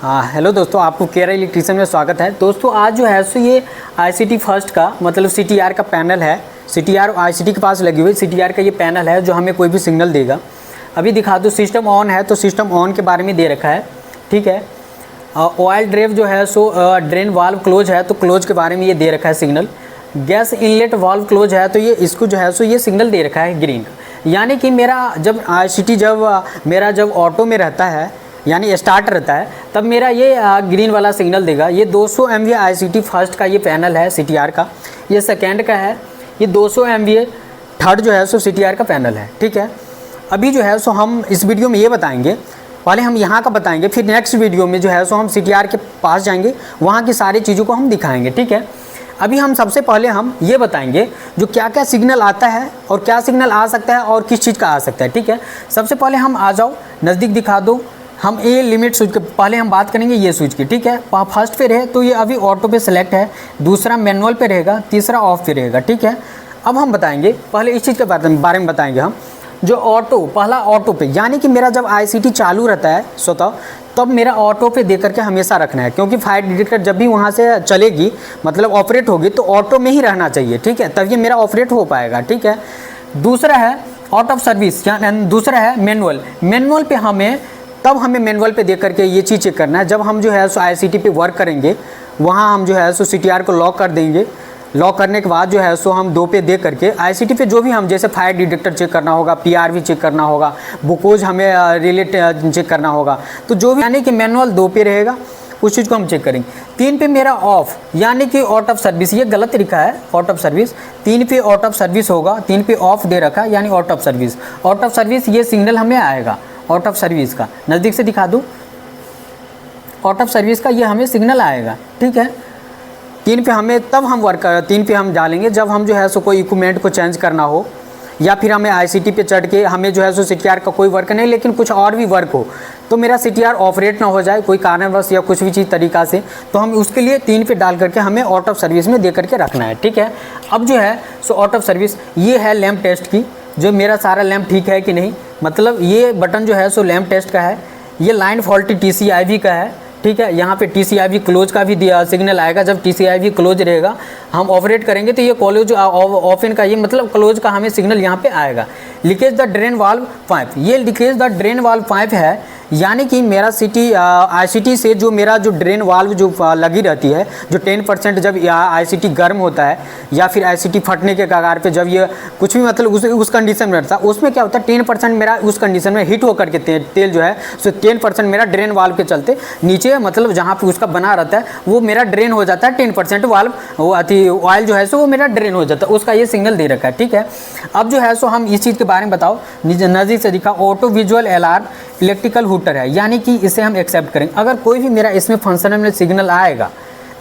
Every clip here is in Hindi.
हाँ हेलो दोस्तों, आपको केरा इलेक्ट्रीशियन में स्वागत है। दोस्तों आज जो है सो ये आईसीटी फर्स्ट का मतलब सीटीआर का पैनल है। सीटीआर आईसीटी के पास लगी हुई सीटीआर का ये पैनल है जो हमें कोई भी सिग्नल देगा। अभी दिखा दो, सिस्टम ऑन है तो सिस्टम ऑन के बारे में दे रखा है, ठीक है। ऑयल ड्रेव जो है सो ड्रेन वाल्व क्लोज है तो क्लोज के बारे में ये दे रखा है signal. Gas inlet valve close है तो ये इसको जो है सो ये सिग्नल दे रखा है ग्रीन का। यानी कि मेरा जब आईसीटी जब ऑटो में रहता है यानी स्टार्ट रहता है तब मेरा ये ग्रीन वाला सिग्नल देगा। ये 200 MVA आईसीटी फर्स्ट का ये पैनल है सीटीआर का, ये सेकेंड का है, ये 200 MVA थर्ड जो है सो सीटीआर का पैनल है, ठीक है। अभी जो है सो हम इस वीडियो में ये बताएंगे, पहले हम यहाँ का बताएंगे, फिर नेक्स्ट वीडियो में जो है सो हम सीटीआर के पास जाएंगे, वहाँ की सारी चीज़ों को हम दिखाएंगे, ठीक है। अभी हम सबसे पहले हम ये बताएंगे जो क्या क्या सिग्नल आता है और क्या सिग्नल आ सकता है और किस चीज़ का आ सकता है, ठीक है। सबसे पहले हम आ जाओ, नज़दीक दिखा दो। हम ये लिमिट स्विच के पहले हम बात करेंगे ये स्विच की, ठीक है। फर्स्ट पे रहे तो ये अभी ऑटो पे सेलेक्ट है, दूसरा मैनुअल पे रहेगा, तीसरा ऑफ पे रहेगा, ठीक है। अब हम बताएंगे पहले इस चीज़ के बारे में बताएंगे हम जो ऑटो, पहला ऑटो पे यानी कि मेरा जब आईसीटी चालू रहता है स्वतः तब मेरा ऑटो पे दे करके हमेशा रखना है, क्योंकि फायर डिटेक्टर जब भी वहाँ से चलेगी मतलब ऑपरेट होगी तो ऑटो में ही रहना चाहिए, ठीक है, तब ये मेरा ऑपरेट हो पाएगा, ठीक है। दूसरा है आउट ऑफ सर्विस, दूसरा है मैनुअल पे हमें मैनुअल पे देख करके ये चीज़ चेक करना है। जब हम जो है सो आईसीटी पे वर्क करेंगे वहाँ हम जो है सो सीटीआर को लॉक कर देंगे। लॉक करने के बाद जो है सो हम 2 पे दे करके आईसीटी पे जो भी हम जैसे फायर डिटेक्टर चेक करना होगा, पीआरवी चेक करना होगा, बुकोज हमें रिलेट चेक करना होगा, तो जो भी यानी कि मैनुअल 2 पे रहेगा उस चीज़ को हम चेक करेंगे। 3 पे मेरा ऑफ यानी कि आउट ऑफ सर्विस, ये गलत तरीका है, आउट ऑफ सर्विस 3 पे आउट ऑफ सर्विस होगा, 3 पे ऑफ दे रखा है यानी out of service. Out of service ये सिग्नल हमें आएगा आउट ऑफ सर्विस का, नज़दीक से दिखा दूँ, आउट ऑफ सर्विस का ये हमें सिग्नल आएगा, ठीक है। 3 पे हमें तब हम 3 पे हम डालेंगे जब हम जो है सो कोई इक्विपमेंट को चेंज करना हो या फिर हमें आईसीटी पे चढ़ के हमें जो है सो सीटीआर का कोई वर्क नहीं लेकिन कुछ और भी वर्क हो तो मेरा सीटीआर ऑपरेट ना हो जाए कोई कारणवश या कुछ भी चीज़ तरीका से, तो हम उसके लिए 3 पे डाल करके हमें आउट ऑफ सर्विस में दे करके रखना है, ठीक है। अब जो है सो आउट ऑफ सर्विस ये है लैंप टेस्ट की, जो मेरा सारा लैंप ठीक है कि नहीं, मतलब ये बटन जो है सो लैंप टेस्ट का है। ये लाइन फॉल्टी TCIV का है, ठीक है। यहाँ पे TCIV क्लोज का भी दिया सिग्नल आएगा। जब TCIV क्लोज रहेगा हम ऑपरेट करेंगे तो ये क्लोज ओपन का ये मतलब क्लोज का हमें सिग्नल यहाँ पे आएगा। Leakage the drain valve pipe, ये leakage the drain valve pipe है यानी कि मेरा आईसीटी से जो मेरा जो ड्रेन वाल्व जो लगी रहती है, जो 10% जब आईसीटी गर्म होता है या फिर आईसीटी फटने के कगार पे जब ये कुछ भी मतलब उस कंडीशन में रहता है, उसमें क्या होता है 10% मेरा उस कंडीशन में हिट होकर के तेल जो है सो 10% मेरा ड्रेन वाल्व के चलते नीचे मतलब जहाँ पे उसका बना रहता है वो मेरा ड्रेन हो जाता है, 10% वाल्व वो ऑयल जो है सो वो मेरा ड्रेन हो जाता है, उसका ये सिग्नल दे रखा है, ठीक है। अब जो है सो हम इस चीज़ के बारे में बताओ, नज़दीक से दिखा, auto visual alarm electrical hooter है यानी कि इसे हम एक्सेप्ट करेंगे। अगर कोई भी मेरा इसमें फंक्शन में सिग्नल आएगा,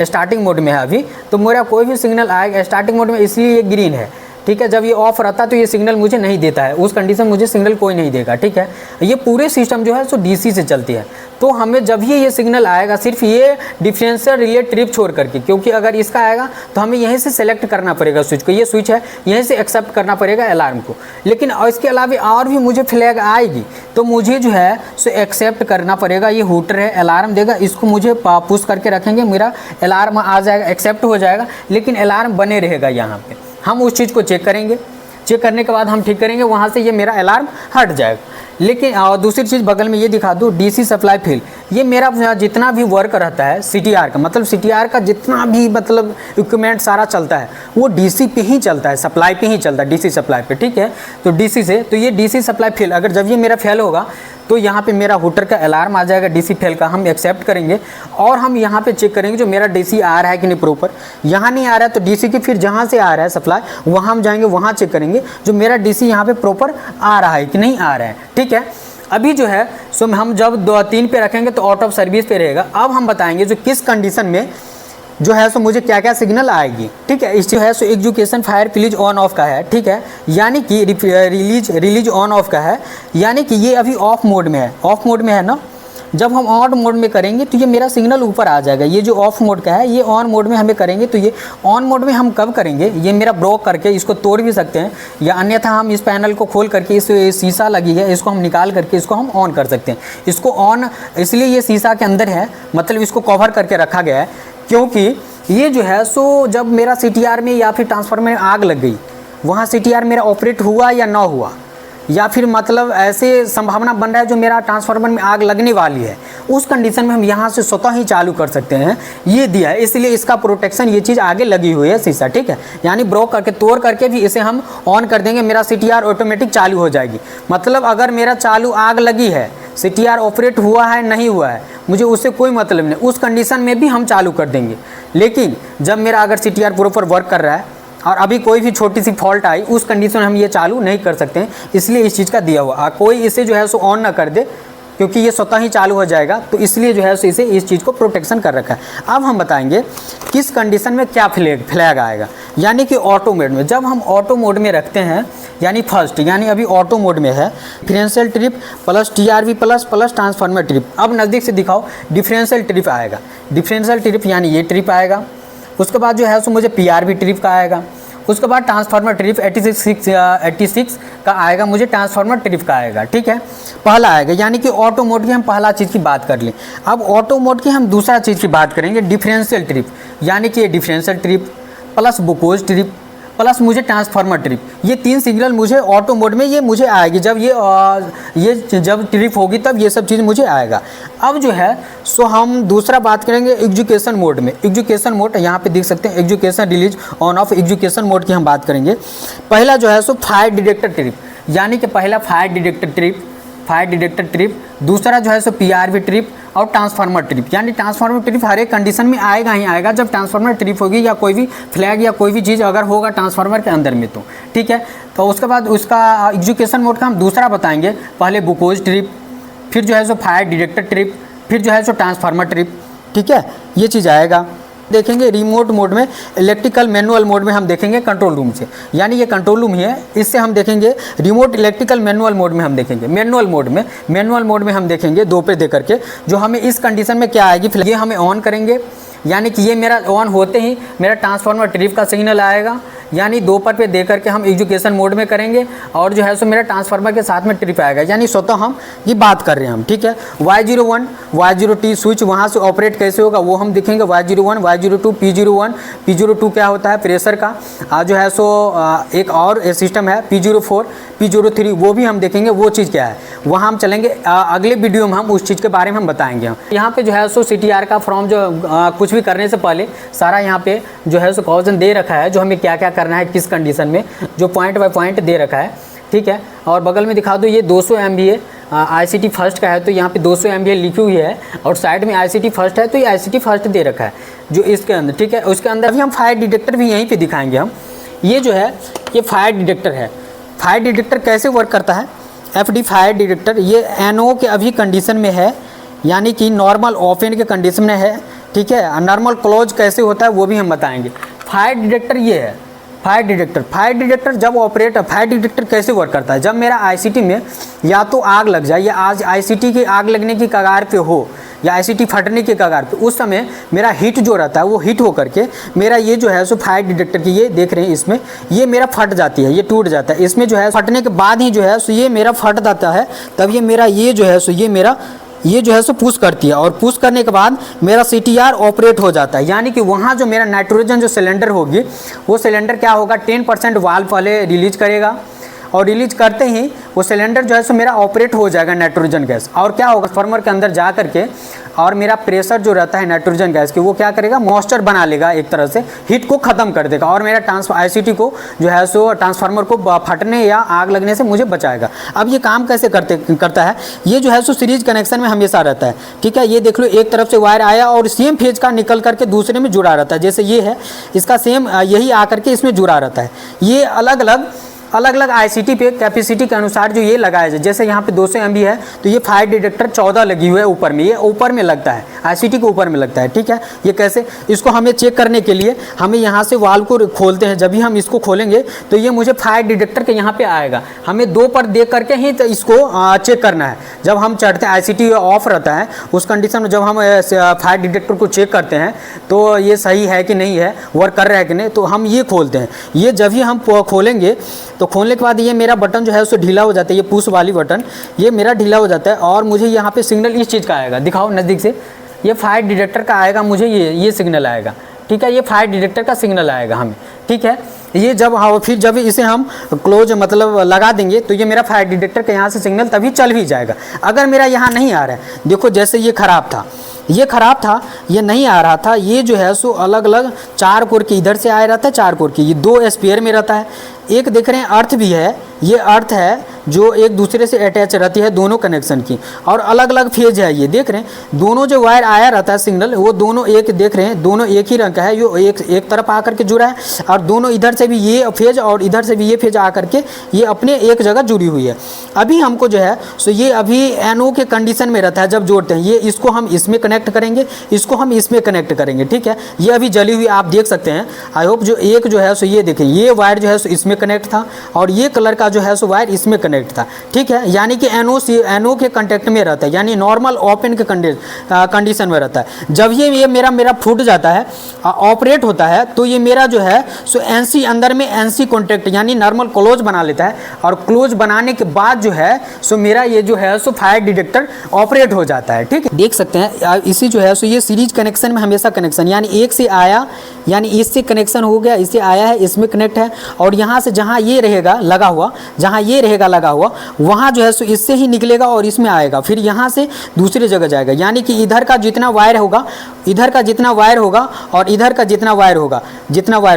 स्टार्टिंग मोड में है अभी, तो मेरा कोई भी सिग्नल आएगा स्टार्टिंग मोड में, इसलिए ये ग्रीन है, ठीक है। जब ये ऑफ रहता है तो ये सिग्नल मुझे नहीं देता है, उस कंडीशन मुझे सिग्नल कोई नहीं देगा, ठीक है। ये पूरे सिस्टम जो है सो डीसी से चलती है, तो हमें जब ये सिग्नल आएगा सिर्फ ये डिफरेंशियल रिले ट्रिप छोड़ करके, क्योंकि अगर इसका आएगा तो हमें यहीं से सेलेक्ट करना पड़ेगा स्विच को, ये स्विच है यहीं से एक्सेप्ट करना पड़ेगा अलार्म को। लेकिन इसके अलावा और भी मुझे फ्लैग आएगी तो मुझे जो है सो एक्सेप्ट करना पड़ेगा। ये हुटर है, अलार्म देगा, इसको मुझे पुश करके रखेंगे, मेरा अलार्म आ जाएगा, एक्सेप्ट हो जाएगा, लेकिन अलार्म बने रहेगा यहाँ पर। हम उस चीज़ को चेक करेंगे, चेक करने के बाद हम ठीक करेंगे, वहाँ से ये मेरा अलार्म हट जाएगा। लेकिन दूसरी चीज़ बगल में ये दिखा दूँ, डीसी सप्लाई फेल, ये मेरा जितना भी वर्क रहता है सीटीआर का, मतलब सीटीआर का जितना भी मतलब इक्विपमेंट सारा चलता है वो डीसी पे ही चलता है, सप्लाई पे ही चलता है, डीसी सप्लाई पे, ठीक है। तो डीसी से तो ये डीसी सप्लाई फेल, अगर जब ये मेरा फेल होगा तो यहाँ पे मेरा हुटर का अलार्म आ जाएगा डीसी फेल का, हम एक्सेप्ट करेंगे और हम यहाँ पे चेक करेंगे जो मेरा डीसी आ रहा है कि नहीं प्रॉपर। यहाँ नहीं आ रहा है तो डीसी की फिर जहाँ से आ रहा है सप्लाई वहाँ हम जाएंगे, वहाँ चेक करेंगे जो मेरा डीसी यहाँ पे प्रॉपर आ रहा है कि नहीं आ रहा है, ठीक है। अभी जो है सो हम जब 2-3 पे रखेंगे तो आउट ऑफ सर्विस पे रहेगा। अब हम बताएंगे जो किस कंडीशन में जो है सो मुझे क्या क्या सिग्नल आएगी, ठीक है। इस जो है so education fire please on off का है, ठीक है, यानी कि रिलीज ऑन ऑफ का है, यानी कि ये अभी ऑफ मोड में है, ऑफ मोड में है ना, जब हम ऑन मोड में करेंगे तो ये मेरा सिग्नल ऊपर आ जाएगा। ये जो ऑफ मोड का है ये ऑन मोड में हमें करेंगे, तो ये ऑन मोड में हम कब करेंगे, ये मेरा ब्लॉक करके इसको तोड़ भी सकते हैं, या अन्यथा हम इस पैनल को खोल करके इस शीशा लगी है इसको हम निकाल करके इसको हम ऑन कर सकते हैं। इसको ऑन इसलिए ये शीशा के अंदर है, मतलब इसको कवर करके रखा गया है, क्योंकि ये जो है सो जब मेरा CTR में या फिर ट्रांसफार्मर में आग लग गई, वहाँ CTR मेरा ऑपरेट हुआ या ना हुआ, या फिर मतलब ऐसे संभावना बन रहा है जो मेरा ट्रांसफार्मर में आग लगने वाली है, उस कंडीशन में हम यहाँ से स्वतः ही चालू कर सकते हैं। ये दिया है, इसलिए इसका प्रोटेक्शन ये चीज़ आगे लगी हुई है शीशा, ठीक है। यानी ब्रोक करके तोड़ करके भी इसे हम ऑन कर देंगे, मेरा CTR ऑटोमेटिक चालू हो जाएगी। मतलब अगर मेरा चालू आग लगी है, CTR ऑपरेट हुआ है नहीं हुआ है, मुझे उससे कोई मतलब नहीं, उस कंडीशन में भी हम चालू कर देंगे। लेकिन जब मेरा अगर CTR प्रॉपर वर्क कर रहा है और अभी कोई भी छोटी सी फॉल्ट आई, उस कंडीशन में हम ये चालू नहीं कर सकते हैं, इसलिए इस चीज़ का दिया हुआ। कोई इसे जो है सो ऑन ना कर दे, क्योंकि ये स्वतः ही चालू हो जाएगा, तो इसलिए जो है सो इसे इस चीज़ को प्रोटेक्शन कर रखा है। अब हम बताएंगे किस कंडीशन में क्या फ्लैग आएगा, यानी कि ऑटो मोड में। जब हम ऑटो मोड में रखते हैं, यानी फर्स्ट, यानी अभी ऑटो मोड में है, differential trip plus TRV plus transformer trip. अब नज़दीक से दिखाओ, डिफरेंशियल ट्रिप आएगा, डिफरेंशियल ट्रिप यानी ये ट्रिप आएगा। उसके बाद जो है सो मुझे PRV ट्रिप का आएगा। उसके बाद ट्रांसफार्मर ट्रिप 86 का आएगा, मुझे ट्रांसफार्मर ट्रिप का आएगा, ठीक है, पहला आएगा। यानी कि ऑटो मोड की हम पहला चीज़ की बात कर लें। अब ऑटो मोड की हम दूसरा चीज़ की बात करेंगे, डिफरेंशियल ट्रिप, यानी कि differential trip plus Buchholz trip plus मुझे ट्रांसफार्मर ट्रिप। ये 3 सिग्नल मुझे ऑटो मोड में ये मुझे आएगी। जब ये जब ट्रिप होगी तब ये सब चीज़ मुझे आएगा। अब जो है सो हम दूसरा बात करेंगे एग्जीक्यूशन मोड में। एग्जीक्यूशन मोड यहाँ पे देख सकते हैं, execution release on off execution mode की हम बात करेंगे। पहला जो है सो फायर डिटेक्टर ट्रिप, यानी कि पहला फायर डिटेक्टर ट्रिप, दूसरा जो है सो PRV ट्रिप और ट्रांसफार्मर ट्रिप। यानी ट्रांसफार्मर ट्रिप हर एक कंडीशन में आएगा ही आएगा जब ट्रांसफार्मर ट्रिप होगी या कोई भी फ्लैग या कोई भी चीज़ अगर होगा ट्रांसफार्मर के अंदर में, तो ठीक है। तो उसके बाद उसका एग्जीक्यूशन मोड का हम दूसरा बताएंगे, पहले बुकोज ट्रिप, फिर जो है सो फायर डिटेक्टर ट्रिप, फिर जो है सो ट्रांसफार्मर ट्रिप, ठीक है, ये चीज़ आएगा। देखेंगे रिमोट मोड में, इलेक्ट्रिकल मैनुअल मोड में हम देखेंगे कंट्रोल रूम से, यानी ये कंट्रोल रूम ही है, इससे हम देखेंगे रिमोट इलेक्ट्रिकल मैनुअल मोड में हम देखेंगे। मैनुअल मोड में हम देखेंगे 2 पे दे करके, जो हमें इस कंडीशन में क्या आएगी, ये हमें ऑन करेंगे, यानी कि ये मेरा ऑन होते ही मेरा ट्रांसफार्मर ट्रिप का सिग्नल आएगा, यानी 2 पर पे दे करके हम एजुकेशन मोड में करेंगे, और जो है सो मेरा ट्रांसफार्मर के साथ में ट्रिप आएगा, यानी स्वतः हम ये बात कर रहे हैं हम, ठीक है। Y01 Y0T स्विच वहाँ से ऑपरेट कैसे होगा वो हम देखेंगे। Y01 Y02 P01 P02 क्या होता है प्रेशर का, जो है सो एक और सिस्टम है P04 P03, वो भी हम देखेंगे वो चीज़ क्या है, वहाँ हम चलेंगे। अगले वीडियो में हम उस चीज़ के बारे में हम बताएंगे। यहाँ पे जो है सो CTR का फॉर्म जो कुछ भी करने से पहले सारा यहाँ पे जो है सो क्वेश्चन दे रखा है, जो हमें क्या क्या करना है किस कंडीशन में, जो पॉइंट बाय पॉइंट दे रखा है, ठीक है। और बगल में दिखा दो, ये 200 MVA ICT फर्स्ट का है, तो यहाँ पे 200 MVA लिखी हुई है, और साइड में ICT फर्स्ट है, तो ये ICT फर्स्ट दे रखा है जो इसके अंदर, ठीक है। उसके अंदर भी हम फायर डिटेक्टर भी यहीं पे दिखाएंगे हम। ये जो है ये फायर डिटेक्टर है। फायर डिटेक्टर कैसे वर्क करता है, FD फायर डिटेक्टर, ये NO के अभी कंडीशन में है, यानी कि नॉर्मल ओपन के कंडीशन में है, ठीक है। नॉर्मल क्लोज कैसे होता है वो भी हम बताएंगे। फायर डिटेक्टर ये है, फायर डिटेक्टर जब ऑपरेट, फायर डिटेक्टर कैसे वर्क करता है, जब मेरा ICT में या तो आग लग जाए, या आज ICT की आग लगने की कगार पे हो, या ICT फटने के कगार पे, उस समय मेरा हीट जो रहता है वो हीट हो करके मेरा ये जो है सो फायर डिटेक्टर की, ये देख रहे हैं इसमें, ये मेरा फट जाती है, ये टूट जाता है। इसमें जो है फटने के बाद ही जो है सो ये मेरा फट जाता है, तब ये मेरा ये जो है सो ये जो है सो पुश करती है, और पुश करने के बाद मेरा CTR ऑपरेट हो जाता है। यानी कि वहाँ जो मेरा नाइट्रोजन जो सिलेंडर होगी, वो सिलेंडर क्या होगा, 10% वाल्व पहले रिलीज करेगा, और रिलीज करते ही वो सिलेंडर जो है सो मेरा ऑपरेट हो जाएगा नाइट्रोजन गैस, और क्या होगा ट्रांसफार्मर के अंदर जा करके, और मेरा प्रेशर जो रहता है नाइट्रोजन गैस की, वो क्या करेगा, मॉइस्चर बना लेगा, एक तरह से हीट को ख़त्म कर देगा, और मेरा ICT को जो है सो ट्रांसफार्मर को फटने या आग लगने से मुझे बचाएगा। अब ये काम कैसे करता है, ये जो है सो सीरीज कनेक्शन में हमेशा रहता है, ठीक है। ये देख लो, एक तरफ से वायर आया और सेम फेज का निकल करके दूसरे में जुड़ा रहता है, जैसे ये है, इसका सेम यही आकर के इसमें जुड़ा रहता है। ये अलग अलग अलग अलग आईसीटी पे कैपेसिटी के अनुसार जो ये लगाया जाए, जैसे यहाँ पे 200 MB है तो ये फायर डिटेक्टर 14 लगी हुई है ऊपर में, ये ऊपर में लगता है, आईसीटी के ऊपर में लगता है, ठीक है। ये कैसे, इसको हमें चेक करने के लिए हमें यहाँ से वाल्व को खोलते हैं, जब भी हम इसको खोलेंगे तो ये मुझे फायर डिटेक्टर के यहाँ पे आएगा। हमें 2 पर देख करके ही तो इसको चेक करना है। जब हम चढ़ते हैं, आईसीटी ऑफ रहता है, उस कंडीशन में जब हम फायर डिटेक्टर को चेक करते हैं तो ये सही है कि नहीं है, वर्क कर रहा है कि नहीं, तो हम ये खोलते हैं। ये जब ही हम खोलेंगे तो खोलने के बाद ये मेरा बटन जो है उससे ढीला हो जाता है, ये पुश वाली बटन ये मेरा ढीला हो जाता है और मुझे यहाँ पे सिग्नल इस चीज़ का आएगा, दिखाओ नज़दीक से, ये फायर डिटेक्टर का आएगा, मुझे ये सिग्नल आएगा, ठीक है। ये फायर डिटेक्टर का सिग्नल आएगा हमें, ठीक है। ये जब हाँ फिर जब इसे हम क्लोज मतलब लगा देंगे तो ये मेरा फायर डिटेक्टर के यहाँ से सिग्नल तभी चल भी जाएगा। अगर मेरा यहाँ नहीं आ रहा है, देखो जैसे ये ख़राब था, ये नहीं आ रहा था, ये जो है सो अलग अलग 4 कोर की इधर से आ रहा था, 4 कोर की, ये 2 स्पेयर में रहता है। एक देख रहे हैं अर्थ भी है, ये अर्थ है जो एक दूसरे से अटैच रहती है दोनों कनेक्शन की, और अलग अलग फेज है। ये देख रहे हैं दोनों जो वायर आया रहता है सिग्नल, वो दोनों एक, देख रहे हैं दोनों एक ही रंग का है, यो एक तरफ आकर के जुड़ा है, और दोनों इधर से भी ये फेज और इधर से भी ये फेज आकर के ये अपने एक जगह जुड़ी हुई है। अभी हमको जो है सो ये अभी NO के कंडीशन में रहता है जब जोड़ते हैं, ये इसको हम इसमें कनेक्ट करेंगे, इसको हम इसमें कनेक्ट करेंगे, ठीक है। ये अभी जली हुई आप देख सकते हैं। आई होप जो एक जो है सो ये देखें, ये वायर जो है सो इसमें कनेक्ट था और ये कलर का जो है सो वायर इसमें कनेक्ट था, ठीक है। यानी कि NO के कांटेक्ट में रहता है, यानी नॉर्मल ओपन के कंडीशन में रहता है। जब ये मेरा फूट जाता है, ऑपरेट होता है, तो ये मेरा जो है सो NC अंदर में NC कॉन्टैक्ट यानी नॉर्मल क्लोज बना लेता है, और क्लोज बनाने के बाद जो है सो मेरा ये जो है सो फायर डिटेक्टर ऑपरेट हो जाता है, ठीक है। देख सकते हैं इसी जो है सो ये सीरीज कनेक्शन में हमेशा कनेक्शन, यानी एक से आया यानी इससे कनेक्शन हो गया, इससे आया है, इसमें कनेक्ट है, और यहाँ से जहाँ ये रहेगा लगा हुआ, जहाँ ये रहेगा लगा हुआ, वहाँ जो है सो इससे ही निकलेगा और इसमें आएगा, फिर यहाँ से दूसरी जगह जाएगा। यानी कि इधर का जितना वायर होगा, इधर का जितना वायर होगा और इधर का जितना वायर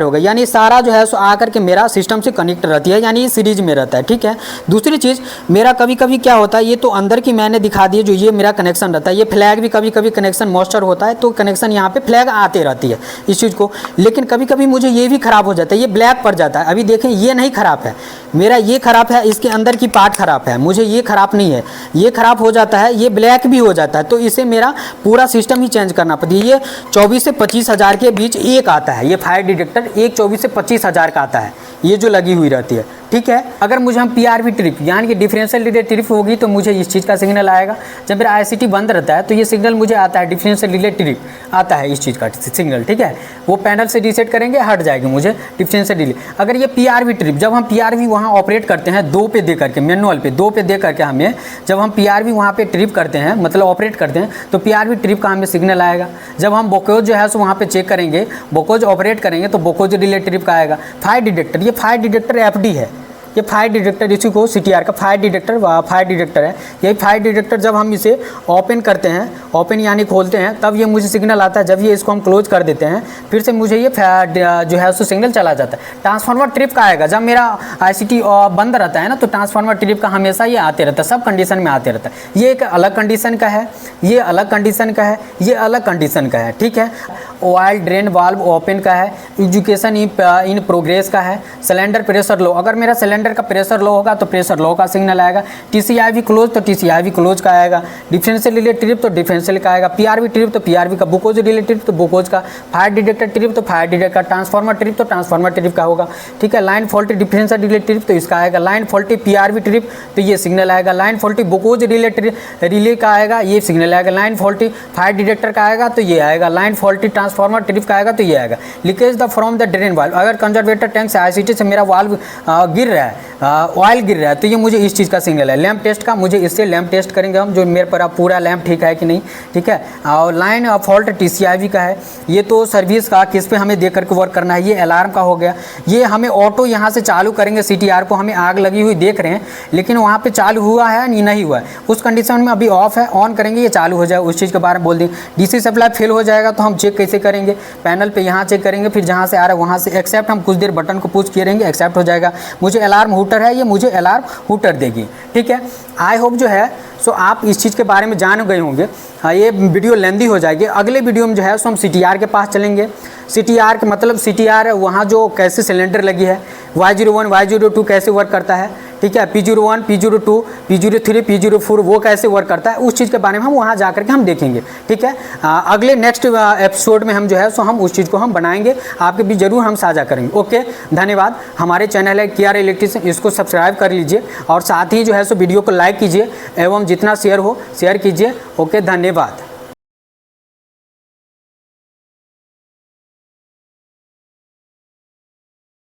होगा, यानी सारा जो है सो आकर के मेरा सिस्टम से कनेक्ट रहती है, यानी ये सीरीज में रहता है, ठीक है। दूसरी चीज़ मेरा कभी कभी क्या होता है, ये तो अंदर की मैंने दिखा दी जो ये मेरा कनेक्शन रहता है, ये फ्लैग भी कभी कभी कनेक्शन मॉइस्चर होता है तो कनेक्शन यहाँ पे फ्लैग आते रहती है इस चीज़ को, लेकिन कभी कभी मुझे ये भी ख़राब हो जाता है, ये ब्लैक पड़ जाता है। अभी देखें ये नहीं ख़राब है मेरा, ये ख़राब है, इसके अंदर की पार्ट ख़राब है, मुझे ये ख़राब नहीं है, ये ख़राब हो जाता है, ये ब्लैक भी हो जाता है, तो इसे मेरा पूरा सिस्टम ही चेंज करना पड़ता है। ये 24 से 25 हज़ार के बीच एक आता है, ये फायर डिटेक्टर एक 24 से 25 हज़ार का आता है, ये जो लगी हुई रहती है, ठीक है। अगर मुझे हम PRV ट्रिप यानी कि डिफरेंशियल रिले ट्रिप होगी तो मुझे इस चीज़ का सिग्नल आएगा। जब मेरा ICT बंद रहता है तो ये सिग्नल मुझे आता है, डिफरेंशियल रिले ट्रिप आता है, इस चीज़ का सिग्नल, ठीक है। वो पैनल से रीसेट करेंगे, हट जाएगी मुझे डिफरेंशियल रिले। अगर ये PRV ट्रिप, जब हम PRV वहाँ ऑपरेट करते हैं 2 पे दे करके, मैनुअल पे 2 पे दे करके, हमें जब हम PRV वहाँ पे ट्रिप करते हैं मतलब ऑपरेट करते हैं तो PRV ट्रिप का हमें सिग्नल आएगा। जब हम बोकोज जो है सो वहाँ पे चेक करेंगे, बोकोज ऑपरेट करेंगे तो बोकोज रिले ट्रिप का आएगा। फायर डिटेक्टर, ये फायर डिटेक्टर FD है, ये फायर डिटेक्टर, इसी को CTR का फायर डिटेक्टर है। यही फायर डिटेक्टर जब हम इसे ओपन करते हैं, ओपन यानी खोलते हैं, तब ये मुझे सिग्नल आता है। जब ये इसको हम क्लोज कर देते हैं फिर से मुझे ये जो है उससे सिग्नल चला जाता है। ट्रांसफार्मर ट्रिप का आएगा, जब मेरा ICT बंद रहता है ना तो ट्रांसफार्मर ट्रिप का हमेशा ये आते रहता है, सब कंडीशन में आते रहता है। ये एक अलग कंडीशन का है, ये अलग कंडीशन का है, ये अलग कंडीशन का है, ठीक है। ऑयल ड्रेन वाल्व ओपन का है, एजुकेशन इन प्रोग्रेस का है, सिलेंडर प्रेशर लो, अगर मेरा सिलेंडर का प्रेशर लो होगा तो प्रेशर लो का सिग्नल आएगा। TCIV क्लोज तो TCIV क्लोज का आएगा, डिफरेंशियल रिले ट्रिप तो डिफरेंशियल का आएगा, PRV ट्रिप तो PRV का, बोकोज रिले ट्रिप तो बोकोज का, फायर डिटेक्टर ट्रिप तो फायर डिटेक्टर का, ट्रांसफार्मर ट्रिप तो ट्रांसफार्मर ट्रिप का होगा, ठीक है। Line faulty differential relay trip तो इसका आएगा, लाइन फॉल्टी PRV ट्रिप तो ये सिग्नल आएगा, लाइन फॉल्टी बोकोज रिले का आएगा, ये सिग्नल आएगा, लाइन फॉल्टी फायर डिटेक्टर का आएगा तो ये आएगा, लाइन फॉल्टी ट्रांसफार्मर ट्रिप का आएगा तो ये आएगा। Leakage the from the drain valve, अगर कंजर्वेटर टैंक से ICT से मेरा वाल्व गिर रहा है, ऑयल गिर रहा है तो ये मुझे इस चीज़ का सिग्नल है। लैंप टेस्ट का, मुझे इससे लैंप टेस्ट करेंगे हम, जो मेरे पर पूरा लैंप ठीक है कि नहीं, ठीक है। और लाइन फॉल्ट TCIV का है, ये तो सर्विस का किस पे हमें देख करके वर्क करना है। ये अलार्म का हो गया, ये हमें ऑटो यहाँ से चालू करेंगे, CTR को हमें आग लगी हुई देख रहे हैं लेकिन वहाँ पे चालू हुआ है नहीं हुआ है, उस कंडीशन में अभी ऑफ है, ऑन करेंगे ये चालू हो जाए, उस चीज़ के बारे में बोल दें। DC सप्लाई फेल हो जाएगा तो हम चेक कैसे करेंगे, पैनल पे यहाँ चेक करेंगे, फिर जहाँ से आ रहा है वहाँ से एक्सेप्ट, हम कुछ देर बटन को पुश करेंगे, एक्सेप्ट हो जाएगा। मुझे अलार्म हूटर है, ये मुझे अलार्म हूटर देगी, ठीक है। आई होप जो है सो आप इस चीज़ के बारे में जान गए होंगे। ये वीडियो लेंदी हो जाएगी। अगले वीडियो में जो है सो हम CTR के पास चलेंगे। CTR का मतलब CTR वहाँ जो कैसे सिलेंडर लगी है, Y01 Y02 कैसे वर्क करता है, ठीक है, P01 P02 P03 P04 वो कैसे वर्क करता है, उस चीज़ के बारे में हम वहाँ जा करके हम देखेंगे, ठीक है। अगले नेक्स्ट एपिसोड में हम जो है सो हम उस चीज़ को हम बनाएंगे, आपके बीच जरूर हम साझा करेंगे। ओके, धन्यवाद। हमारे चैनल है KR इलेक्ट्रिशियन, इसको सब्सक्राइब कर लीजिए और साथ ही जो है सो वीडियो को लाइक कीजिए एवं जितना शेयर हो शेयर कीजिए। ओके, धन्यवाद।